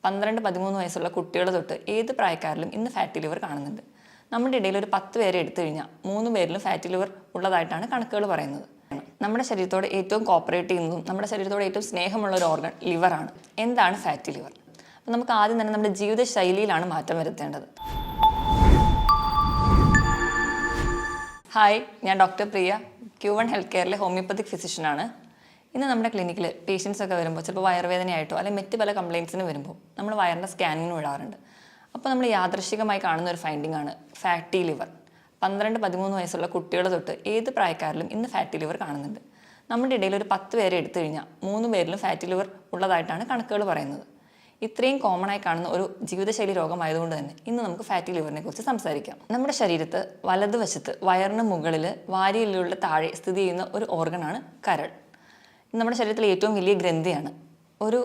12-13 വയസ്സുള്ള കുട്ടികൾ തൊട്ട് ഏത് പ്രായക്കാരിലും ഇന്ന് ഫാറ്റി ലിവർ കാണുന്നുണ്ട്. നമ്മുടെ ഇടയിൽ ഒരു 10 പേരെ എടുത്തു കഴിഞ്ഞാൽ 3 പേരിലും ഫാറ്റി ലിവർ ഉള്ളതായിട്ടാണ് കണക്കുകൾ പറയുന്നത്. നമ്മുടെ ശരീരത്തോട് ഏറ്റവും കോപ്പറേറ്റ് ചെയ്യുന്നതും നമ്മുടെ ശരീരത്തോട് ഏറ്റവും സ്നേഹമുള്ള ഒരു ഓർഗൻ ലിവറാണ്. എന്താണ് ഫാറ്റി ലിവർ? അപ്പം നമുക്ക് ആദ്യം തന്നെ നമ്മുടെ ജീവിതശൈലിയിലാണ് മാറ്റം വരുത്തേണ്ടത്. ഹായ്, ഞാൻ ഡോക്ടർ പ്രിയ, Q1 ഹെൽത്ത് കെയറിലെ ഹോമിയോപ്പത്തിക് ഫിസിഷ്യനാണ്. ഇന്ന് നമ്മുടെ ക്ലിനിക്കിൽ പേഷ്യൻസ് ഒക്കെ വരുമ്പോൾ ചിലപ്പോൾ വയറുവേദനയായിട്ടോ അല്ലെങ്കിൽ മറ്റ് പല കംപ്ലയിൻസിന് വരുമ്പോൾ നമ്മൾ വയറിൻ്റെ സ്കാനിങ്ങിന് വിടാറുണ്ട്. അപ്പോൾ നമ്മൾ യാദൃശ്ചികമായി കാണുന്ന ഒരു ഫൈൻഡിംഗ് ആണ് ഫാറ്റി ലിവർ. 12-13 വയസ്സുള്ള കുട്ടികൾ തൊട്ട് ഏത് പ്രായക്കാരിലും ഇന്ന് ഫാറ്റി ലിവർ കാണുന്നുണ്ട്. നമ്മുടെ ഇടയിൽ ഒരു 10 പേരെ എടുത്തു കഴിഞ്ഞാൽ 3 പേരിലും ഫാറ്റി ലിവർ ഉള്ളതായിട്ടാണ് കണക്കുകൾ പറയുന്നത്. ഇത്രയും കോമൺ ആയി കാണുന്ന ഒരു ജീവിതശൈലി രോഗമായതുകൊണ്ട് തന്നെ ഇന്ന് നമുക്ക് ഫാറ്റി ലിവറിനെ കുറിച്ച് സംസാരിക്കാം. നമ്മുടെ ശരീരത്ത് വലതുവശത്ത് വയറിന് മുകളിൽ വാരിയെല്ലുകളുടെ താഴെ സ്ഥിതി ചെയ്യുന്ന ഒരു ഓർഗനാണ് കരൾ. നമ്മുടെ ശരീരത്തിലെ ഏറ്റവും വലിയ ഗ്രന്ഥിയാണ്. ഒരു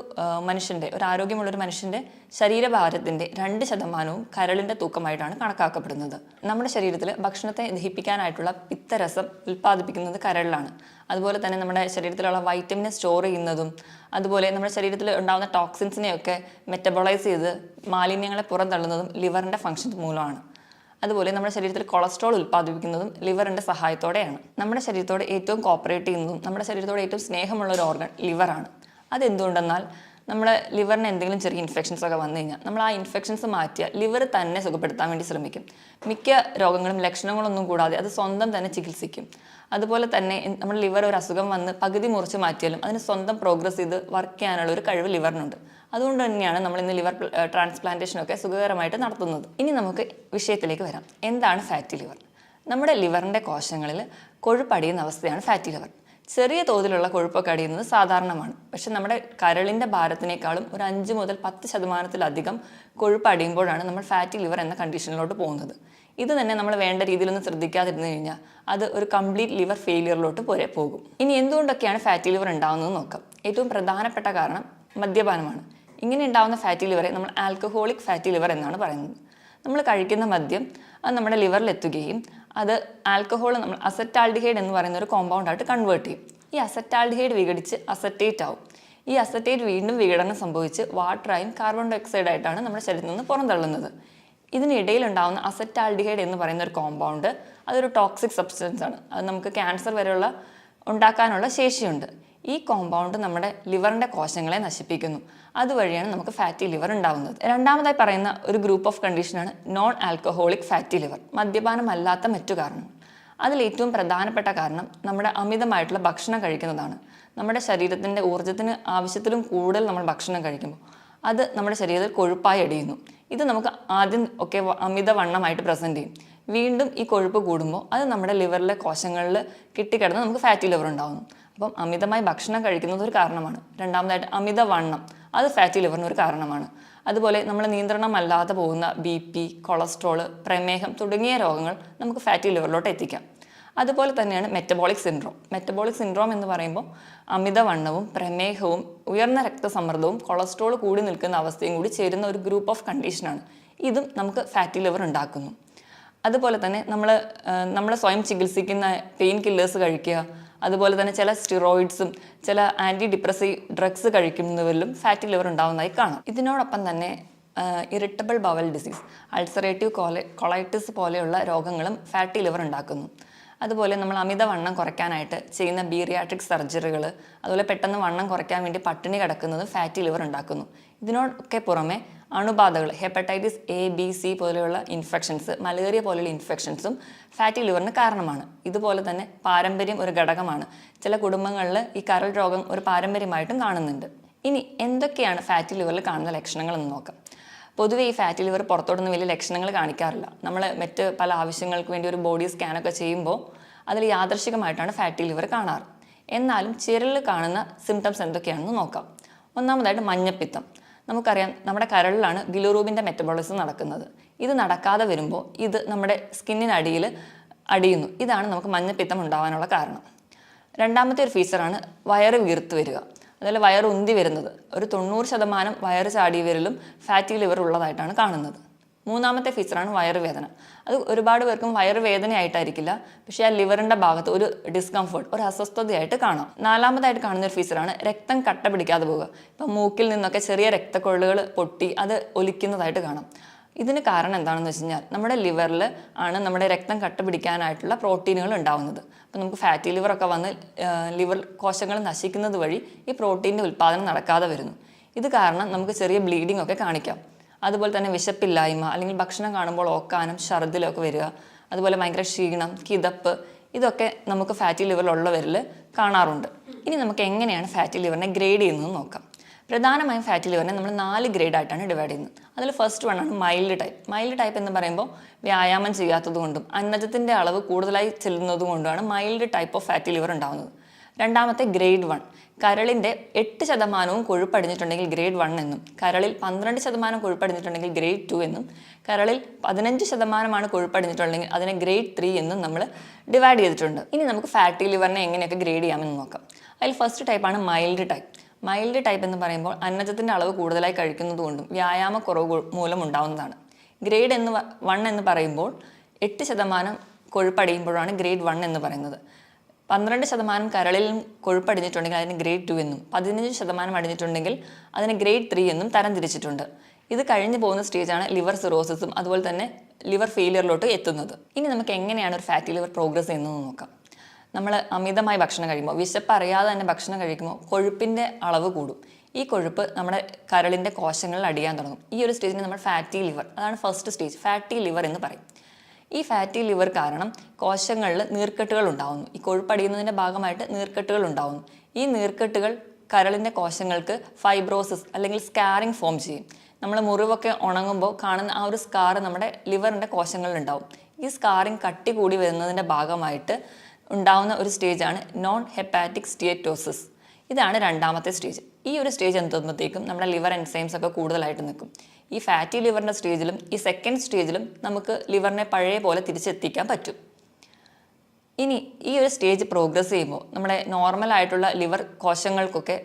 ആരോഗ്യമുള്ളൊരു മനുഷ്യൻ്റെ ശരീരഭാരത്തിൻ്റെ 2% കരളിൻ്റെ തൂക്കമായിട്ടാണ് കണക്കാക്കപ്പെടുന്നത്. നമ്മുടെ ശരീരത്തിൽ ഭക്ഷണത്തെ ദഹിപ്പിക്കാനായിട്ടുള്ള പിത്തരസം ഉൽപ്പാദിപ്പിക്കുന്നത് കരളിലാണ്. അതുപോലെ തന്നെ നമ്മുടെ ശരീരത്തിലുള്ള വൈറ്റമിനെ സ്റ്റോർ ചെയ്യുന്നതും അതുപോലെ നമ്മുടെ ശരീരത്തിൽ ഉണ്ടാകുന്ന ടോക്സിൻസിനെയൊക്കെ മെറ്റബോളൈസ് ചെയ്ത് മാലിന്യങ്ങളെ പുറന്തള്ളുന്നതും ലിവറിൻ്റെ ഫങ്ഷൻസ് മൂലമാണ്. അതുപോലെ നമ്മുടെ ശരീരത്തിൽ കൊളസ്ട്രോൾ ഉൽപ്പാദിപ്പിക്കുന്നതും ലിവറിൻ്റെ സഹായത്തോടെയാണ്. നമ്മുടെ ശരീരത്തോട് ഏറ്റവും കോപ്പറേറ്റ് ചെയ്യുന്നതും നമ്മുടെ ശരീരത്തോട് ഏറ്റവും സ്നേഹമുള്ള ഒരു ഓർഗൻ ലിവറാണ്. അതെന്തുകൊണ്ടെന്നാൽ നമ്മുടെ ലിവറിന് എന്തെങ്കിലും ചെറിയ ഇൻഫെക്ഷൻസ് ഒക്കെ വന്നു കഴിഞ്ഞാൽ നമ്മൾ ആ ഇൻഫെക്ഷൻസ് മാറ്റിയാൽ ലിവർ തന്നെ സുഖപ്പെടുത്താൻ വേണ്ടി ശ്രമിക്കും. മിക്ക രോഗങ്ങളും ലക്ഷണങ്ങളൊന്നും കൂടാതെ അത് സ്വന്തം തന്നെ ചികിത്സിക്കും. അതുപോലെ തന്നെ നമ്മുടെ ലിവർ ഒരു അസുഖം വന്ന് പകുതി മുറിച്ച് മാറ്റിയാലും അതിന് സ്വന്തം പ്രോഗ്രസ് ചെയ്ത് വർക്ക് ചെയ്യാനുള്ള ഒരു കഴിവ് ലിവറിനുണ്ട്. അതുകൊണ്ട് തന്നെയാണ് നമ്മൾ ഇന്ന് ലിവർ ട്രാൻസ്പ്ലാന്റേഷനൊക്കെ സുഖകരമായിട്ട് നടത്തുന്നത്. ഇനി നമുക്ക് വിഷയത്തിലേക്ക് വരാം. എന്താണ് ഫാറ്റി ലിവർ? നമ്മുടെ ലിവറിൻ്റെ കോശങ്ങളിൽ കൊഴുപ്പടിയുന്ന അവസ്ഥയാണ് ഫാറ്റി ലിവർ. ചെറിയ തോതിലുള്ള കൊഴുപ്പൊക്കെ അടിയുന്നത് സാധാരണമാണ്. പക്ഷെ നമ്മുടെ കരളിൻ്റെ ഭാരത്തിനേക്കാളും ഒരു 5 മുതൽ 10% കൊഴുപ്പ് അടിയുമ്പോഴാണ് നമ്മൾ ഫാറ്റി ലിവർ എന്ന കണ്ടീഷനിലോട്ട് പോകുന്നത്. ഇത് തന്നെ നമ്മൾ വേണ്ട രീതിയിലൊന്നും ശ്രദ്ധിക്കാതിരുന്നു കഴിഞ്ഞാൽ അത് ഒരു കംപ്ലീറ്റ് ലിവർ ഫെയിലിയറിലോട്ട് പോകും. ഇനി എന്തുകൊണ്ടൊക്കെയാണ് ഫാറ്റി ലിവർ ഉണ്ടാകുന്നത് നോക്കാം. ഏറ്റവും പ്രധാനപ്പെട്ട കാരണം മദ്യപാനമാണ്. ഇങ്ങനെ ഉണ്ടാകുന്ന ഫാറ്റി ലിവറെ നമ്മൾ ആൽക്കഹോളിക് ഫാറ്റി ലിവർ എന്നാണ് പറയുന്നത്. നമ്മൾ കഴിക്കുന്ന മദ്യം അത് നമ്മുടെ ലിവറിൽ എത്തുകയും അത് ആൽക്കഹോൾ നമ്മൾ അസറ്റാൽഡിഹൈഡ് എന്ന് പറയുന്ന ഒരു കോമ്പൗണ്ടായിട്ട് കൺവേർട്ട് ചെയ്യും. ഈ അസറ്റാൽഡിഹൈഡ് വിഘടിച്ച് അസറ്റേറ്റ് ആവും. ഈ അസറ്റേറ്റ് വീണ്ടും വിഘടനം സംഭവിച്ച് വാട്ടറായും കാർബൺ ഡൈ ഓക്സൈഡായിട്ടാണ് നമ്മുടെ ശരീരത്തിൽ നിന്ന് പുറന്തള്ളുന്നത്. ഇതിനിടയിൽ ഉണ്ടാകുന്ന അസറ്റാൽഡിഹൈഡ് എന്ന് പറയുന്ന ഒരു കോമ്പൗണ്ട് അതൊരു ടോക്സിക് സബ്സ്റ്റൻസ് ആണ്. അത് നമുക്ക് ക്യാൻസർ വരെയുള്ള ഉണ്ടാക്കാനുള്ള ശേഷിയുണ്ട്. ഈ കോമ്പൗണ്ട് നമ്മുടെ ലിവറിൻ്റെ കോശങ്ങളെ നശിപ്പിക്കുന്നു. അതുവഴിയാണ് നമുക്ക് ഫാറ്റി ലിവർ ഉണ്ടാകുന്നത്. രണ്ടാമതായി പറയുന്ന ഒരു ഗ്രൂപ്പ് ഓഫ് കണ്ടീഷനാണ് നോൺ ആൽക്കഹോളിക് ഫാറ്റി ലിവർ, മദ്യപാനമല്ലാത്ത മറ്റു കാരണങ്ങൾ. അതിൽ ഏറ്റവും പ്രധാനപ്പെട്ട കാരണം നമ്മുടെ അമിതമായിട്ടുള്ള ഭക്ഷണം കഴിക്കുന്നതാണ്. നമ്മുടെ ശരീരത്തിൻ്റെ ഊർജ്ജത്തിന് ആവശ്യത്തിലും കൂടുതൽ നമ്മൾ ഭക്ഷണം കഴിക്കുമ്പോൾ അത് നമ്മുടെ ശരീരത്തിൽ കൊഴുപ്പായി അടിയുന്നു. ഇത് നമുക്ക് ആദ്യം ഒക്കെ അമിതവണ്ണമായിട്ട് പ്രസൻറ്റ് ചെയ്യും. വീണ്ടും ഈ കൊഴുപ്പ് കൂടുമ്പോൾ അത് നമ്മുടെ ലിവറിലെ കോശങ്ങളിൽ കിട്ടിക്കിടന്ന് നമുക്ക് ഫാറ്റി ലിവർ ഉണ്ടാകുന്നു. അപ്പം അമിതമായി ഭക്ഷണം കഴിക്കുന്നത് ഒരു കാരണമാണ്. രണ്ടാമതായിട്ട് അമിതവണ്ണം അത് ഫാറ്റി ലിവറിന് ഒരു കാരണമാണ്. അതുപോലെ നമ്മൾ നിയന്ത്രണമല്ലാതെ പോകുന്ന BP, കൊളസ്ട്രോള്, പ്രമേഹം തുടങ്ങിയ രോഗങ്ങൾ നമുക്ക് ഫാറ്റി ലിവറിലോട്ട് എത്തിക്കാം. അതുപോലെ തന്നെയാണ് മെറ്റബോളിക് സിൻഡ്രോം. മെറ്റബോളിക് സിൻഡ്രോം എന്ന് പറയുമ്പോൾ അമിതവണ്ണവും പ്രമേഹവും ഉയർന്ന രക്തസമ്മർദ്ദവും കൊളസ്ട്രോൾ കൂടി നിൽക്കുന്ന അവസ്ഥയും കൂടി ചേരുന്ന ഒരു ഗ്രൂപ്പ് ഓഫ് കണ്ടീഷനാണ്. ഇതും നമുക്ക് ഫാറ്റി ലിവർ ഉണ്ടാക്കുന്നു. അതുപോലെ തന്നെ നമ്മൾ സ്വയം ചികിത്സിക്കുന്ന പെയിൻ കില്ലേഴ്സ് കഴിക്കുക, അതുപോലെ തന്നെ ചില സ്റ്റിറോയിഡ്സും ചില ആൻറ്റി ഡിപ്രസീവ് ഡ്രഗ്സ് കഴിക്കുന്നവരിലും ഫാറ്റി ലിവർ ഉണ്ടാകുന്നതായി കാണാം. ഇതിനോടൊപ്പം തന്നെ irritable bowel disease, ulcerative colitis പോലെയുള്ള രോഗങ്ങളും ഫാറ്റി ലിവർ ഉണ്ടാക്കുന്നു. അതുപോലെ നമ്മൾ അമിതവണ്ണം കുറയ്ക്കാനായിട്ട് ചെയ്യുന്ന ബീറിയാട്രിക് സർജറികൾ, അതുപോലെ പെട്ടെന്ന് വണ്ണം കുറയ്ക്കാൻ വേണ്ടി പട്ടിണി കിടക്കുന്നതും ഫാറ്റി ലിവർ ഉണ്ടാക്കുന്നു. ഇതിനോടൊക്കെ പുറമെ അണുബാധകൾ, ഹെപ്പറ്റൈറ്റിസ് A, B, C പോലെയുള്ള ഇൻഫെക്ഷൻസ്, മലേറിയ പോലെയുള്ള ഇൻഫെക്ഷൻസും ഫാറ്റി ലിവറിന് കാരണമാണ്. ഇതുപോലെ തന്നെ പാരമ്പര്യം ഒരു ഘടകമാണ്. ചില കുടുംബങ്ങളിൽ ഈ കരൾ രോഗം ഒരു പാരമ്പര്യമായിട്ടും കാണുന്നുണ്ട്. ഇനി എന്തൊക്കെയാണ് ഫാറ്റി ലിവറിൽ കാണുന്ന ലക്ഷണങ്ങൾ എന്ന് നോക്കാം. പൊതുവേ ഈ ഫാറ്റി ലിവർ പുറത്തോട്ടൊന്നും വലിയ ലക്ഷണങ്ങൾ കാണിക്കാറില്ല. നമ്മൾ മറ്റ് പല ആവശ്യങ്ങൾക്ക് വേണ്ടി ഒരു ബോഡി സ്കാനൊക്കെ ചെയ്യുമ്പോൾ അതിൽ യാദൃശ്ചികമായിട്ടാണ് ഫാറ്റി ലിവർ കാണാറ്. എന്നാലും ചിലരിൽ കാണുന്ന സിംറ്റംസ് എന്തൊക്കെയാണെന്ന് നോക്കാം. ഒന്നാമതായിട്ട് മഞ്ഞപ്പിത്തം. നമുക്കറിയാം നമ്മുടെ കരളിലാണ് ബിലിറൂബിൻ്റെ മെറ്റബോളിസം നടക്കുന്നത്. ഇത് നടക്കാതെ വരുമ്പോൾ ഇത് നമ്മുടെ സ്കിന്നിനടിയിൽ അടിയുന്നു. ഇതാണ് നമുക്ക് മഞ്ഞപ്പിത്തം ഉണ്ടാകാനുള്ള കാരണം. രണ്ടാമത്തെ ഒരു ഫീച്ചറാണ് വയറ് വീർത്ത് വരിക. അതുപോലെ വയറ് ഉന്തി വരുന്നത്. ഒരു 90% വയറ് ചാടി വരലും ഫാറ്റി ലിവർ ഉള്ളതായിട്ടാണ് കാണുന്നത്. മൂന്നാമത്തെ ഫീച്ചറാണ് വയറുവേദന. അത് ഒരുപാട് പേർക്കും വയറുവേദനയായിട്ടായിരിക്കില്ല, പക്ഷേ ആ ലിവറിൻ്റെ ഭാഗത്ത് ഒരു ഡിസ്കംഫർട്ട്, ഒരു അസ്വസ്ഥതയായിട്ട് കാണാം. നാലാമതായിട്ട് കാണുന്ന ഒരു ഫീച്ചറാണ് രക്തം കട്ട പിടിക്കാതെ പോവുക. ഇപ്പം മൂക്കിൽ നിന്നൊക്കെ ചെറിയ രക്തക്കൊള്ളുകൾ പൊട്ടി അത് ഒലിക്കുന്നതായിട്ട് കാണാം. ഇതിന് കാരണം എന്താണെന്ന് വെച്ച് കഴിഞ്ഞാൽ നമ്മുടെ ലിവറിൽ ആണ് നമ്മുടെ രക്തം കട്ട പിടിക്കാനായിട്ടുള്ള പ്രോട്ടീനുകൾ ഉണ്ടാകുന്നത്. അപ്പോൾ നമുക്ക് ഫാറ്റി ലിവറൊക്കെ വന്ന് ലിവർ കോശങ്ങൾ നശിക്കുന്നത് വഴി ഈ പ്രോട്ടീൻ്റെ ഉൽപ്പാദനം നടക്കാതെ വരുന്നു. ഇത് കാരണം നമുക്ക് ചെറിയ ബ്ലീഡിംഗ് ഒക്കെ കാണിക്കാം. അതുപോലെ തന്നെ വിശപ്പില്ലായ്മ, അല്ലെങ്കിൽ ഭക്ഷണം കാണുമ്പോൾ ഓക്കാനം, ഛർദിലൊക്കെ വരിക, അതുപോലെ ഭയങ്കര ക്ഷീണം, കിതപ്പ്, ഇതൊക്കെ നമുക്ക് ഫാറ്റി ലിവറിലുള്ളവരിൽ കാണാറുണ്ട്. ഇനി നമുക്ക് എങ്ങനെയാണ് ഫാറ്റി ലിവറിനെ ഗ്രേഡ് ചെയ്യുന്നത് നോക്കാം. പ്രധാനമായും ഫാറ്റി ലിവറിനെ നമ്മൾ 4 ഗ്രേഡായിട്ടാണ് ഡിവൈഡ് ചെയ്യുന്നത്. അതിൽ ഫസ്റ്റ് വൺ ആണ് മൈൽഡ് ടൈപ്പ്. മൈൽഡ് ടൈപ്പ് എന്ന് പറയുമ്പോൾ വ്യായാമം ചെയ്യാത്തത് കൊണ്ടും അന്നജത്തിൻ്റെ അളവ് കൂടുതലായി ചെല്ലുന്നത് കൊണ്ടുമാണ് mild type of fatty liver ഉണ്ടാകുന്നത്. രണ്ടാമത്തെ ഗ്രേഡ് 1, കരളിൻ്റെ 8% കൊഴുപ്പടിഞ്ഞിട്ടുണ്ടെങ്കിൽ ഗ്രേഡ് 1 എന്നും, കരളിൽ 12% കൊഴുപ്പടിഞ്ഞിട്ടുണ്ടെങ്കിൽ ഗ്രേഡ് 2 എന്നും, കരളിൽ 15% കൊഴുപ്പടിഞ്ഞിട്ടുണ്ടെങ്കിൽ അതിനെ ഗ്രേഡ് 3 എന്നും നമ്മൾ ഡിവൈഡ് ചെയ്തിട്ടുണ്ട്. ഇനി നമുക്ക് ഫാറ്റി ലിവറിനെ എങ്ങനെയൊക്കെ ഗ്രേഡ് ചെയ്യാമെന്ന് നോക്കാം. അതിൽ ഫസ്റ്റ് ടൈപ്പാണ് മൈൽഡ് ടൈപ്പ്. മൈൽഡ് ടൈപ്പ് എന്ന് പറയുമ്പോൾ അന്നജത്തിൻ്റെ അളവ് കൂടുതലായി കഴിക്കുന്നത് കൊണ്ടും വ്യായാമക്കുറവ് മൂലം ഉണ്ടാകുന്നതാണ്. ഗ്രേഡ് 1 എന്ന് പറയുമ്പോൾ 8% കൊഴുപ്പടിയുമ്പോഴാണ് ഗ്രേഡ് 1 എന്ന് പറയുന്നത്. 12% കരളിൽ കൊഴുപ്പടിഞ്ഞിട്ടുണ്ടെങ്കിൽ അതിന് ഗ്രേഡ് 2 എന്നും, 15% അടിഞ്ഞിട്ടുണ്ടെങ്കിൽ അതിന് ഗ്രേഡ് 3 എന്നും തരംതിരിച്ചിട്ടുണ്ട്. ഇത് കഴിഞ്ഞു പോകുന്ന സ്റ്റേജാണ് ലിവർ സിറോസിസും അതുപോലെ തന്നെ ലിവർ ഫെയിലിയറിലോട്ട് എത്തുന്നത്. ഇനി നമുക്ക് എങ്ങനെയാണ് ഒരു ഫാറ്റി ലിവർ പ്രോഗ്രസ് ചെയ്യുന്നത് നോക്കാം. നമ്മൾ അമിതമായി ഭക്ഷണം കഴിക്കുമ്പോൾ, വിശപ്പ് അറിയാതെ തന്നെ ഭക്ഷണം കഴിക്കുമ്പോൾ കൊഴുപ്പിൻ്റെ അളവ് കൂടും. ഈ കൊഴുപ്പ് നമ്മുടെ കരളിൻ്റെ കോശങ്ങളിൽ അടിയാൻ തുടങ്ങും. ഈ ഒരു സ്റ്റേജിന് നമ്മൾ ഫാറ്റി ലിവർ, അതാണ് ഫസ്റ്റ് സ്റ്റേജ്, ഫാറ്റി ലിവർ എന്ന് പറയും. ഈ ഫാറ്റി ലിവർ കാരണം കോശങ്ങളിൽ നീർക്കെട്ടുകൾ ഉണ്ടാകുന്നു. ഈ കൊഴുപ്പടിയുന്നതിൻ്റെ ഭാഗമായിട്ട് നീർക്കെട്ടുകൾ ഉണ്ടാകുന്നു. ഈ നീർക്കെട്ടുകൾ കരളിൻ്റെ കോശങ്ങൾക്ക് ഫൈബ്രോസിസ് അല്ലെങ്കിൽ സ്കാറിങ് ഫോം ചെയ്യും. നമ്മൾ മുറിവൊക്കെ ഉണങ്ങുമ്പോൾ കാണുന്ന ആ ഒരു സ്കാർ നമ്മുടെ ലിവറിൻ്റെ കോശങ്ങളിലുണ്ടാവും. ഈ സ്കാറിങ് കട്ടി കൂടി വരുന്നതിൻ്റെ ഭാഗമായിട്ട് ഉണ്ടാവുന്ന ഒരു സ്റ്റേജാണ് നോൺ ഹെപ്പാറ്റിക് സ്റ്റീയറ്റോസിസ്. ഇതാണ് രണ്ടാമത്തെ സ്റ്റേജ്. ഈ ഒരു സ്റ്റേജ് എത്തുമ്പോഴത്തേക്കും നമ്മുടെ ലിവർ എൻസൈംസ് ഒക്കെ കൂടുതലായിട്ട് നിൽക്കും. ഈ ഫാറ്റി ലിവറിൻ്റെ സ്റ്റേജിലും ഈ സെക്കൻഡ് സ്റ്റേജിലും നമുക്ക് ലിവറിനെ പഴയ പോലെ തിരിച്ചെത്തിക്കാൻ പറ്റും. ഇനി ഈ ഒരു സ്റ്റേജ് പ്രോഗ്രസ് ചെയ്യുമ്പോൾ നമ്മുടെ നോർമലായിട്ടുള്ള ലിവർ കോശങ്ങൾക്കൊക്കെ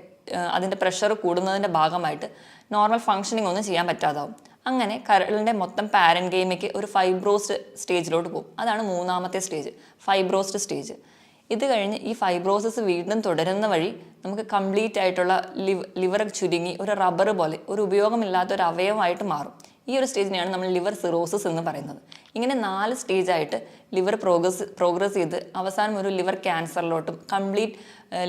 അതിൻ്റെ പ്രഷർ കൂടുന്നതിൻ്റെ ഭാഗമായിട്ട് നോർമൽ ഫങ്ഷനിങ് ഒന്നും ചെയ്യാൻ പറ്റാതാവും. അങ്ങനെ കരളിൻ്റെ മൊത്തം പാരൻകൈമയ്ക്ക് ഒരു ഫൈബ്രോസ്ഡ് സ്റ്റേജിലോട്ട് പോകും. അതാണ് മൂന്നാമത്തെ സ്റ്റേജ്, ഫൈബ്രോസ്ഡ് സ്റ്റേജ്. ഇത് കഴിഞ്ഞ് ഈ ഫൈബ്രോസിസ് വീണ്ടും തുടരുന്ന വഴി നമുക്ക് കംപ്ലീറ്റ് ആയിട്ടുള്ള ലിവർ ചുരുങ്ങി ഒരു റബ്ബർ പോലെ ഒരു ഉപയോഗമില്ലാത്ത ഒരു അവയവമായിട്ട് മാറും. ഈ ഒരു സ്റ്റേജിനെയാണ് നമ്മൾ ലിവർ സിറോസിസ് എന്ന് പറയുന്നത്. ഇങ്ങനെ 4 സ്റ്റേജായിട്ട് ലിവർ പ്രോഗ്രസ് ചെയ്ത് അവസാനം ഒരു ലിവർ ക്യാൻസറിലോട്ടും കംപ്ലീറ്റ്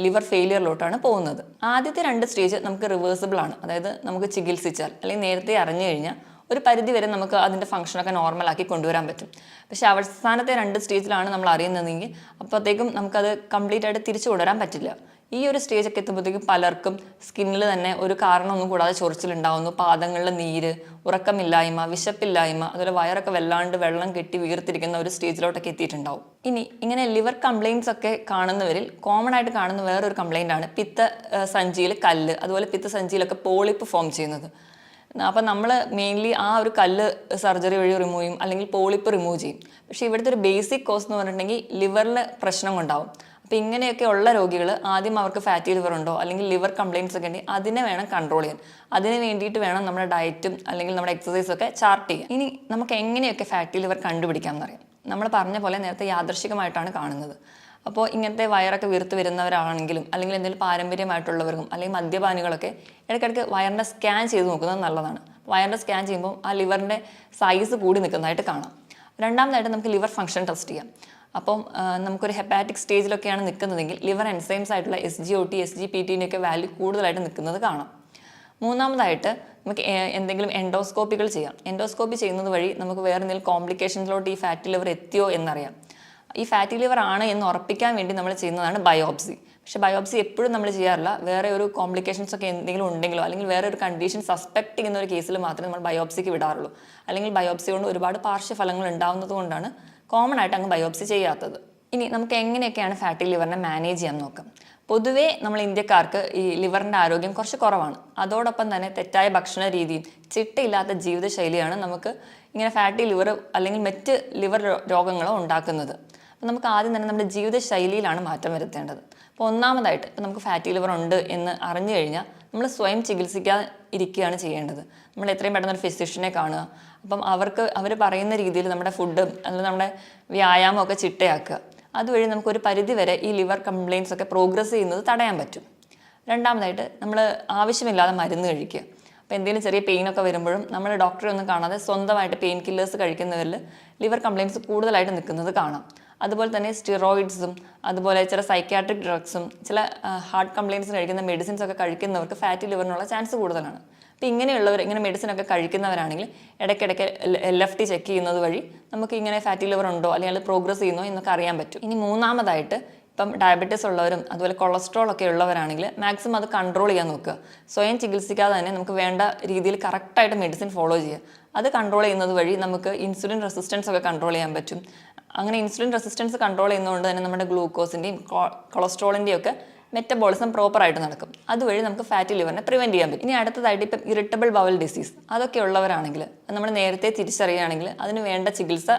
ലിവർ ഫെയിലിയറിലോട്ടാണ് പോകുന്നത്. ആദ്യത്തെ 2 സ്റ്റേജ് നമുക്ക് റിവേഴ്സിബിൾ ആണ്. അതായത് നമുക്ക് ചികിത്സിച്ചാൽ അല്ലെങ്കിൽ നേരത്തെ അറിഞ്ഞു കഴിഞ്ഞാൽ ഒരു പരിധി വരെ നമുക്ക് അതിൻ്റെ ഫംഗ്ഷനൊക്കെ നോർമലാക്കി കൊണ്ടുവരാൻ പറ്റും. പക്ഷേ അവസാനത്തെ 2 സ്റ്റേജിലാണ് നമ്മൾ അറിയുന്നതെങ്കിൽ അപ്പോഴത്തേക്കും നമുക്കത് കംപ്ലീറ്റ് ആയിട്ട് തിരിച്ചു കൊണ്ടുവരാൻ പറ്റില്ല. ഈ ഒരു സ്റ്റേജൊക്കെ എത്തുമ്പോഴത്തേക്കും പലർക്കും സ്കിന്നിൽ തന്നെ ഒരു കാരണമൊന്നും കൂടാതെ ചൊറിച്ചിലുണ്ടാവുന്നു, പാദങ്ങളിൽ നീര്, ഉറക്കമില്ലായ്മ, വിശപ്പില്ലായ്മ, അതുപോലെ വയറൊക്കെ വല്ലാണ്ട് വെള്ളം കെട്ടി വീർത്തിരിക്കുന്ന ഒരു സ്റ്റേജിലോട്ടൊക്കെ എത്തിയിട്ടുണ്ടാവും. ഇനി ഇങ്ങനെ ലിവർ കംപ്ലയിൻറ്റ്സ് ഒക്കെ കാണുന്നവരിൽ കോമൺ ആയിട്ട് കാണുന്ന വേറൊരു കംപ്ലയിൻ്റ് ആണ് സഞ്ചിയിൽ കല്ല്, അതുപോലെ പിത്തസഞ്ചിയിലൊക്കെ പോളിപ്പ് ഫോം ചെയ്യുന്നത്. അപ്പം നമ്മൾ മെയിൻലി ആ ഒരു കല്ല് സർജറി വഴി റിമൂവ് ചെയ്യും, അല്ലെങ്കിൽ പോളിപ്പ് റിമൂവ് ചെയ്യും. പക്ഷേ ഇവിടുത്തെ ഒരു ബേസിക് കോസ് എന്ന് പറഞ്ഞിട്ടുണ്ടെങ്കിൽ ലിവറിൽ പ്രശ്നം ഉണ്ടാവും. അപ്പോൾ ഇങ്ങനെയൊക്കെ ഉള്ള രോഗികൾ ആദ്യം അവർക്ക് ഫാറ്റി ലിവർ ഉണ്ടോ അല്ലെങ്കിൽ ലിവർ കംപ്ലയിൻറ്റ്സ് ഒക്കെ ഉണ്ടെങ്കിൽ അതിനെ വേണം കൺട്രോൾ ചെയ്യാൻ. അതിന് വേണ്ടിയിട്ട് വേണം നമ്മുടെ ഡയറ്റും അല്ലെങ്കിൽ നമ്മുടെ എക്സസൈസൊക്കെ ചാർട്ട് ചെയ്യാൻ. ഇനി നമുക്ക് എങ്ങനെയൊക്കെ ഫാറ്റി ലിവർ കണ്ടുപിടിക്കാം എന്നറിയാം. നമ്മൾ പറഞ്ഞ പോലെ നേരത്തെ യാദൃശ്ചികമായിട്ടാണ് കാണുന്നത്. അപ്പോൾ ഇങ്ങനത്തെ വയറൊക്കെ വീർത്ത് വരുന്നവരാണെങ്കിലും അല്ലെങ്കിൽ എന്തെങ്കിലും പാരമ്പര്യമായിട്ടുള്ളവർക്കും അല്ലെങ്കിൽ മദ്യപാനികളൊക്കെ ഇടയ്ക്കിടയ്ക്ക് വയറിൻ്റെ സ്കാൻ ചെയ്ത് നോക്കുന്നത് നല്ലതാണ്. വയറിൻ്റെ സ്കാൻ ചെയ്യുമ്പോൾ ആ ലിവറിൻ്റെ സൈസ് കൂടി നിൽക്കുന്നതായിട്ട് കാണാം. രണ്ടാമതായിട്ട് നമുക്ക് ലിവർ ഫംഗ്ഷൻ ടെസ്റ്റ് ചെയ്യാം. അപ്പം നമുക്കൊരു ഹെപ്പാറ്റിക് സ്റ്റേജിലൊക്കെയാണ് നിൽക്കുന്നതെങ്കിൽ ലിവർ എൻസൈംസ് ആയിട്ടുള്ള SGOT, SGPT-ൻ്റെയൊക്കെ വാല്യൂ കൂടുതലായിട്ട് നിൽക്കുന്നത് കാണാം. മൂന്നാമതായിട്ട് നമുക്ക് എന്തെങ്കിലും എൻഡോസ്കോപ്പികൾ ചെയ്യാം. എൻഡോസ്കോപ്പി ചെയ്യുന്നത് വഴി നമുക്ക് വേറെ എന്തെങ്കിലും കോംപ്ലിക്കേഷൻസിലോട്ട് ഈ ഫാറ്റി ലിവർ എത്തിയോ എന്നറിയാം. ഈ ഫാറ്റി ലിവർ ആണ് എന്ന് ഉറപ്പിക്കാൻ വേണ്ടി നമ്മൾ ചെയ്യുന്നതാണ് ബയോപ്സി. പക്ഷേ ബയോപ്സി എപ്പോഴും നമ്മൾ ചെയ്യാറില്ല. വേറെ ഒരു കോംപ്ലിക്കേഷൻസ് ഒക്കെ എന്തെങ്കിലും ഉണ്ടെങ്കിലോ അല്ലെങ്കിൽ വേറെ ഒരു കണ്ടീഷൻ സസ്പെക്ട് ചെയ്യുന്ന ഒരു കേസിൽ മാത്രമേ നമ്മൾ ബയോപ്സിക്ക് വിടാറുള്ളൂ. അല്ലെങ്കിൽ ബയോപ്സി കൊണ്ട് ഒരുപാട് പാർശ്വഫലങ്ങൾ ഉണ്ടാകുന്നത് കൊണ്ടാണ് കോമൺ ആയിട്ട് അങ്ങ് ബയോപ്സി ചെയ്യാത്തത്. ഇനി നമുക്ക് എങ്ങനെയൊക്കെയാണ് ഫാറ്റി ലിവറിനെ മാനേജ് ചെയ്യാൻ നോക്കാം. പൊതുവേ നമ്മൾ ഇന്ത്യക്കാർക്ക് ഈ ലിവറിൻ്റെ ആരോഗ്യം കുറച്ച് കുറവാണ്. അതോടൊപ്പം തന്നെ തെറ്റായ ഭക്ഷണ രീതിയും ചിട്ടയില്ലാത്ത ജീവിതശൈലിയാണ് നമുക്ക് ഇങ്ങനെ ഫാറ്റി ലിവർ അല്ലെങ്കിൽ മറ്റ് ലിവർ രോഗങ്ങളോ ഉണ്ടാക്കുന്നത്. അപ്പോൾ നമുക്ക് ആദ്യം തന്നെ നമ്മുടെ ജീവിതശൈലിയിലാണ് മാറ്റം വരുത്തേണ്ടത്. അപ്പോൾ ഒന്നാമതായിട്ട് ഇപ്പോൾ നമുക്ക് ഫാറ്റി ലിവർ ഉണ്ട് എന്ന് അറിഞ്ഞു കഴിഞ്ഞാൽ നമ്മൾ സ്വയം ചികിത്സിക്കാൻ ഇരിക്കുകയാണ് ചെയ്യേണ്ടത്. നമ്മൾ എത്രയും പെട്ടെന്ന് ഒരു ഫിസിഷ്യനെ കാണുക. അപ്പം അവർ പറയുന്ന രീതിയിൽ നമ്മുടെ ഫുഡും അതുപോലെ നമ്മുടെ വ്യായാമമൊക്കെ ചിട്ടയാക്കുക. അതുവഴി നമുക്കൊരു പരിധി വരെ ഈ ലിവർ കംപ്ലയിൻസ് ഒക്കെ പ്രോഗ്രസ് ചെയ്യുന്നത് തടയാൻ പറ്റും. രണ്ടാമതായിട്ട് നമ്മൾ ആവശ്യമില്ലാതെ മരുന്ന് കഴിക്കുക. അപ്പോൾ എന്തെങ്കിലും ചെറിയ പെയിനൊക്കെ വരുമ്പോഴും നമ്മൾ ഡോക്ടറെ ഒന്നും കാണാതെ സ്വന്തമായിട്ട് പെയിൻ കില്ലേഴ്സ് കഴിക്കുന്നവരിൽ ലിവർ കംപ്ലയിൻസ് കൂടുതലായിട്ട് നിൽക്കുന്നത് കാണാം. അതുപോലെ തന്നെ സ്റ്റിറോയിഡ്സും അതുപോലെ ചില സൈക്യാട്രിക് ഡ്രഗ്സും ചില ഹാർട്ട് കംപ്ലയിൻസിന് കഴിക്കുന്ന മെഡിസിൻസ് ഒക്കെ കഴിക്കുന്നവർക്ക് ഫാറ്റി ലിവറിനുള്ള ചാൻസ് കൂടുതലാണ്. അപ്പോൾ ഇങ്ങനെയുള്ളവർ ഇങ്ങനെ മെഡിസിനൊക്കെ കഴിക്കുന്നവരാണെങ്കിൽ ഇടയ്ക്കിടയ്ക്ക് LFT ചെക്ക് ചെയ്യുന്നത് വഴി നമുക്ക് ഇങ്ങനെ ഫാറ്റി ലിവർ ഉണ്ടോ അല്ലെങ്കിൽ അത് പ്രോഗ്രസ് ചെയ്യുന്നോ എന്നൊക്കെ അറിയാൻ പറ്റും. ഇനി മൂന്നാമതായിട്ട് ഇപ്പം ഡയബറ്റീസ് ഉള്ളവരും അതുപോലെ കൊളസ്ട്രോൾ ഒക്കെ ഉള്ളവരാണെങ്കിൽ മാക്സിമം അത് കൺട്രോൾ ചെയ്യാൻ നോക്കുക. സ്വയം ചികിത്സിക്കാതെ തന്നെ നമുക്ക് വേണ്ട രീതിയിൽ കറക്റ്റായിട്ട് മെഡിസിൻ ഫോളോ ചെയ്യുക. അത് കൺട്രോൾ ചെയ്യുന്നത് വഴി നമുക്ക് ഇൻസുലിൻ റെസിസ്റ്റൻസ് ഒക്കെ കൺട്രോൾ ചെയ്യാൻ പറ്റും. അങ്ങനെ ഇൻസുലിൻ റെസിസ്റ്റൻസ് കൺട്രോൾ ചെയ്യുന്നതുകൊണ്ട് തന്നെ നമ്മുടെ ഗ്ലൂക്കോസിൻ്റെയും കൊളസ്ട്രോളിൻ്റെയും ഒക്കെ മെറ്റബോളിസം പ്രോപ്പറായിട്ട് നടക്കും. അതുവഴി നമുക്ക് ഫാറ്റി ലിവറിനെ പ്രിവെൻറ്റ് ചെയ്യാൻ പറ്റും. ഇനി അടുത്തതായിട്ട് ഇപ്പം ഇറിറ്റബിൾ ബവൽ ഡിസീസ് അതൊക്കെ ഉള്ളവരാണെങ്കിൽ നമ്മൾ നേരത്തെ തിരിച്ചറിയുകയാണെങ്കിൽ അതിന് വേണ്ട ചികിത്സ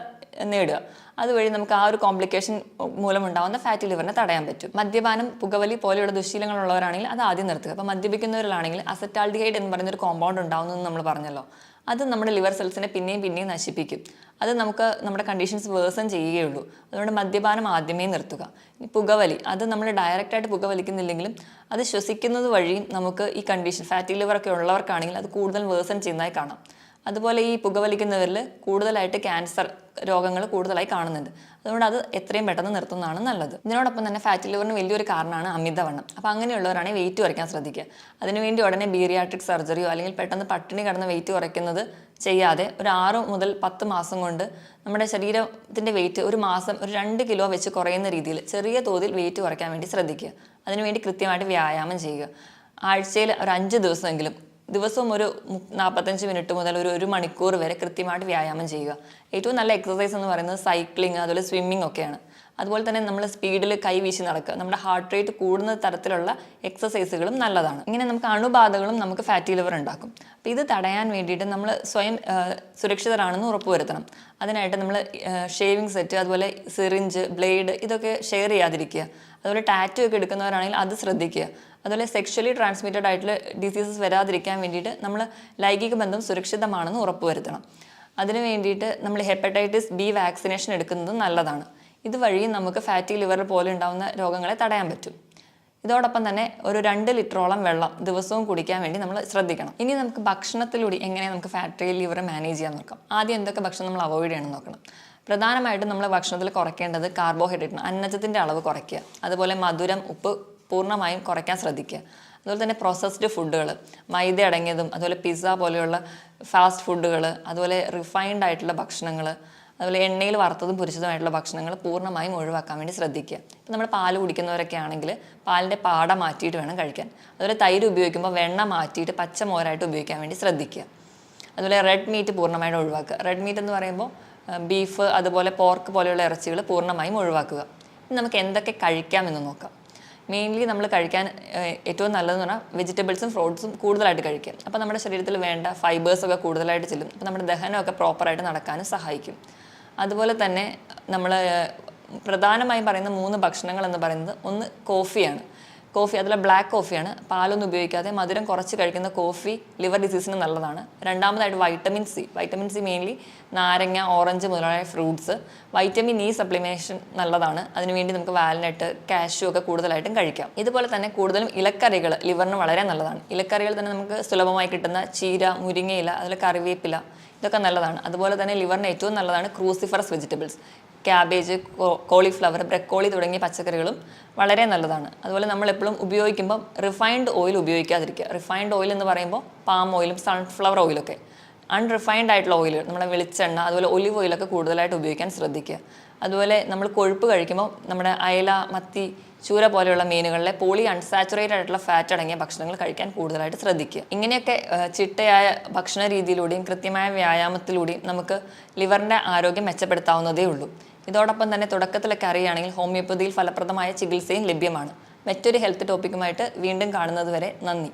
നേടുക. അതുവഴി നമുക്ക് ആ ഒരു കോംപ്ലിക്കേഷൻ മൂലമുണ്ടാകുന്ന ഫാറ്റി ലിവറിനെ തടയാൻ പറ്റും. മദ്യപാനം, പുകവലി പോലെയുള്ള ദുശ്ശീലങ്ങളുള്ളവരാണെങ്കിൽ അത് ആദ്യം നിർത്തുക. അപ്പോൾ മദ്യപിക്കുന്നവരിലാണെങ്കിൽ അസറ്റാൽഡിഹൈഡ് എന്ന് പറയുന്നൊരു കോമ്പൗണ്ട് ഉണ്ടാകുന്നതെന്ന് നമ്മൾ പറഞ്ഞല്ലോ. അത് നമ്മുടെ ലിവർ സെൽസിനെ പിന്നെയും നശിപ്പിക്കും. അത് നമുക്ക് നമ്മുടെ കണ്ടീഷൻസ് വേഴ്സൺ ചെയ്യുകയുള്ളൂ. അതുകൊണ്ട് മദ്യപാനം ആദ്യമേ നിർത്തുക. ഇനി പുകവലി, അത് നമ്മൾ ഡയറക്റ്റായിട്ട് പുകവലിക്കുന്നില്ലെങ്കിലും അത് ശ്വസിക്കുന്നത് വഴിയും നമുക്ക് ഈ കണ്ടീഷൻ ഫാറ്റി ലിവറൊക്കെ ഉള്ളവർക്കാണെങ്കിൽ അത് കൂടുതൽ വേഴ്സൺ ചെയ്യുന്നതായി കാണാം. അതുപോലെ ഈ പുകവലിക്കുന്നവരിൽ കൂടുതലായിട്ട് ക്യാൻസർ രോഗങ്ങൾ കൂടുതലായി കാണുന്നുണ്ട്. അതുകൊണ്ട് അത് എത്രയും പെട്ടെന്ന് നിർത്തുന്നതാണ് നല്ലത്. ഇതിനോടൊപ്പം തന്നെ ഫാറ്റി ലിവറിന് വലിയൊരു കാരണമാണ് അമിതവണ്ണം. അപ്പോൾ അങ്ങനെയുള്ളവരാണെങ്കിൽ വെയിറ്റ് കുറയ്ക്കാൻ ശ്രദ്ധിക്കുക. അതിനുവേണ്ടി ഉടനെ ബീരിയാട്രിക് സർജറിയോ അല്ലെങ്കിൽ പെട്ടെന്ന് പട്ടിണി കിടന്ന് വെയിറ്റ് കുറയ്ക്കുന്നത് ചെയ്യാതെ ഒരു 6 മുതൽ 10 മാസം കൊണ്ട് നമ്മുടെ ശരീരത്തിൻ്റെ വെയിറ്റ് ഒരു മാസം ഒരു 2 കിലോ വെച്ച് കുറയുന്ന രീതിയിൽ ചെറിയ തോതിൽ വെയിറ്റ് കുറയ്ക്കാൻ വേണ്ടി ശ്രദ്ധിക്കുക. അതിനുവേണ്ടി കൃത്യമായിട്ട് വ്യായാമം ചെയ്യുക. ആഴ്ചയിൽ ഒരു 5 ദിവസമെങ്കിലും ദിവസവും ഒരു 45 മിനിറ്റ് മുതൽ ഒരു 1 മണിക്കൂർ വരെ കൃത്യമായിട്ട് വ്യായാമം ചെയ്യുക. ഏറ്റവും നല്ല എക്സസൈസ് എന്ന് പറയുന്നത് സൈക്ലിംഗ് അതുപോലെ സ്വിമ്മിംഗ് ഒക്കെയാണ്. അതുപോലെ തന്നെ നമ്മൾ സ്പീഡിൽ കൈ വീശി നടക്കുക, നമ്മുടെ ഹാർട്ട് റേറ്റ് കൂടുന്ന തരത്തിലുള്ള എക്സസൈസുകളും നല്ലതാണ്. ഇങ്ങനെ നമുക്ക് അണുബാധകളും നമുക്ക് ഫാറ്റി ലിവർ ഉണ്ടാക്കും. അപ്പോൾ ഇത് തടയാൻ വേണ്ടിയിട്ട് നമ്മൾ സ്വയം സുരക്ഷിതരാണെന്ന് ഉറപ്പുവരുത്തണം. അതിനായിട്ട് നമ്മൾ ഷേവിങ് സെറ്റ് അതുപോലെ സിറിഞ്ച്, ബ്ലേഡ് ഇതൊക്കെ ഷെയർ ചെയ്യാതിരിക്കുക. അതുപോലെ ടാറ്റു ഒക്കെ എടുക്കുന്നവരാണെങ്കിൽ അത് ശ്രദ്ധിക്കുക. അതുപോലെ സെക്ഷലി ട്രാൻസ്മിറ്റഡ് ആയിട്ടുള്ള ഡിസീസസ് വരാതിരിക്കാൻ വേണ്ടിയിട്ട് നമ്മൾ ലൈംഗിക ബന്ധം സുരക്ഷിതമാണെന്ന് ഉറപ്പുവരുത്തണം. അതിന് വേണ്ടിയിട്ട് നമ്മൾ ഹെപ്പറ്റൈറ്റിസ് B വാക്സിനേഷൻ എടുക്കുന്നത് നല്ലതാണ്. ഇതുവഴി നമുക്ക് ഫാറ്റി ലിവർ പോലെ ഉണ്ടാകുന്ന രോഗങ്ങളെ തടയാൻ പറ്റും. ഇതോടൊപ്പം തന്നെ ഒരു 2 ലിറ്ററോളം വെള്ളം ദിവസവും കുടിക്കാൻ വേണ്ടി നമ്മൾ ശ്രദ്ധിക്കണം. ഇനി നമുക്ക് ഭക്ഷണത്തിലൂടെ എങ്ങനെ നമുക്ക് ഫാറ്റി ലിവർ മാനേജ് ചെയ്യാൻ നോക്കാം. ആദ്യം എന്തൊക്കെ ഭക്ഷണം നമ്മൾ അവോയ്ഡ് ചെയ്യണം നോക്കണം. പ്രധാനമായിട്ടും നമ്മൾ ഭക്ഷണത്തിൽ കുറയ്ക്കേണ്ടത് കാർബോഹൈഡ്രേറ്റ്, അന്നജത്തിൻ്റെ അളവ് കുറയ്ക്കുക. അതുപോലെ മധുരം, ഉപ്പ് പൂർണ്ണമായും കുറയ്ക്കാൻ ശ്രദ്ധിക്കുക. അതുപോലെ തന്നെ പ്രോസസ്ഡ് ഫുഡുകൾ, മൈദ അടങ്ങിയതും അതുപോലെ പിസ്സ പോലെയുള്ള ഫാസ്റ്റ് ഫുഡുകൾ, അതുപോലെ റിഫൈൻഡ് ആയിട്ടുള്ള ഭക്ഷണങ്ങൾ, അതുപോലെ എണ്ണയിൽ വറുത്തതും പൊരിച്ചതുമായിട്ടുള്ള ഭക്ഷണങ്ങൾ പൂർണ്ണമായും ഒഴിവാക്കാൻ വേണ്ടി ശ്രദ്ധിക്കുക. ഇപ്പം നമ്മൾ പാല് കുടിക്കുന്നവരൊക്കെ ആണെങ്കിൽ പാലിൻ്റെ പാട മാറ്റിയിട്ട് വേണം കഴിക്കാൻ. അതുപോലെ തൈര് ഉപയോഗിക്കുമ്പോൾ വെണ്ണ മാറ്റിയിട്ട് പച്ചമോരായിട്ട് ഉപയോഗിക്കാൻ വേണ്ടി ശ്രദ്ധിക്കുക. അതുപോലെ റെഡ് മീറ്റ് പൂർണ്ണമായിട്ട് ഒഴിവാക്കുക. റെഡ് മീറ്റ് എന്ന് പറയുമ്പോൾ ബീഫ് അതുപോലെ പോർക്ക് പോലെയുള്ള ഇറച്ചികൾ പൂർണ്ണമായും ഒഴിവാക്കുക. ഇനി നമുക്ക് എന്തൊക്കെ കഴിക്കാമെന്ന് നോക്കാം. മെയിൻലി നമ്മൾ കഴിക്കാൻ ഏറ്റവും നല്ലതെന്ന് പറഞ്ഞാൽ വെജിറ്റബിൾസും ഫ്രൂട്ട്സും കൂടുതലായിട്ട് കഴിക്കുക. അപ്പോൾ നമ്മുടെ ശരീരത്തിൽ വേണ്ട ഫൈബേഴ്സൊക്കെ കൂടുതലായിട്ട് ചെല്ലും. അപ്പോൾ നമ്മുടെ ദഹനമൊക്കെ പ്രോപ്പറായിട്ട് നടക്കാനും സഹായിക്കും. അതുപോലെ തന്നെ നമ്മൾ പ്രധാനമായും പറയുന്ന 3 ഭക്ഷണങ്ങൾ എന്ന് പറയുന്നത് ഒന്ന് കോഫിയാണ്. കോഫി അതിലെ ബ്ലാക്ക് കോഫിയാണ്. പാലൊന്നും ഉപയോഗിക്കാതെ മധുരം കുറച്ച് കഴിക്കുന്ന കോഫി ലിവർ ഡിസീസിന് നല്ലതാണ്. രണ്ടാമതായിട്ട് വൈറ്റമിൻ സി മെയിൻലി നാരങ്ങ, ഓറഞ്ച് മുതലായ ഫ്രൂട്ട്സ്. വൈറ്റമിൻ ഇ സപ്ലിമേഷൻ നല്ലതാണ്. അതിനുവേണ്ടി നമുക്ക് വാൽനട്ട്, കാഷ്യൂ ഒക്കെ കൂടുതലായിട്ടും കഴിക്കാം. ഇതുപോലെ തന്നെ കൂടുതലും ഇലക്കറികൾ ലിവറിന് വളരെ നല്ലതാണ്. ഇലക്കറികൾ തന്നെ നമുക്ക് സുലഭമായി കിട്ടുന്ന ചീര, മുരിങ്ങയില, അതുപോലെ കറിവേപ്പില ഇതൊക്കെ നല്ലതാണ്. അതുപോലെ തന്നെ ലിവറിന് ഏറ്റവും നല്ലതാണ് cruciferous vegetables, cabbage, cauliflower, broccoli തുടങ്ങിയ പച്ചക്കറികളും വളരെ നല്ലതാണ്. അതുപോലെ നമ്മളെപ്പോഴും ഉപയോഗിക്കുമ്പം റിഫൈൻഡ് ഓയിൽ ഉപയോഗിക്കാതിരിക്കുക. റിഫൈൻഡ് ഓയിൽ എന്ന് പറയുമ്പോൾ പാം ഓയിലും സൺഫ്ലവർ ഓയിലൊക്കെ. അൺറിഫൈൻഡ് ആയിട്ടുള്ള ഓയിലുകൾ, നമ്മുടെ വെളിച്ചെണ്ണ അതുപോലെ ഒലിവ് ഓയിലൊക്കെ കൂടുതലായിട്ട് ഉപയോഗിക്കാൻ ശ്രദ്ധിക്കുക. അതുപോലെ നമ്മൾ കൊഴുപ്പ് കഴിക്കുമ്പോൾ നമ്മുടെ അയല, മത്തി, ചൂര പോലെയുള്ള മീനുകളിലെ പോളി അൺസാച്ചുറേറ്റഡ് ആയിട്ടുള്ള ഫാറ്റ് അടങ്ങിയ ഭക്ഷണങ്ങൾ കഴിക്കാൻ കൂടുതലായിട്ട് ശ്രദ്ധിക്കുക. ഇങ്ങനെയൊക്കെ ചിട്ടയായ ഭക്ഷണ രീതിയിലൂടെയും കൃത്യമായ വ്യായാമത്തിലൂടെയും നമുക്ക് ലിവറിൻ്റെ ആരോഗ്യം മെച്ചപ്പെടുത്താവുന്നതേ ഉള്ളൂ. ഇതോടൊപ്പം തന്നെ തുടക്കത്തിലൊക്കെ അറിയുകയാണെങ്കിൽ ഹോമിയോപ്പതിയിൽ ഫലപ്രദമായ ചികിത്സയും ലഭ്യമാണ്. മറ്റൊരു ഹെൽത്ത് ടോപ്പിക്കുമായിട്ട് വീണ്ടും കാണുന്നത് വരെ നന്ദി.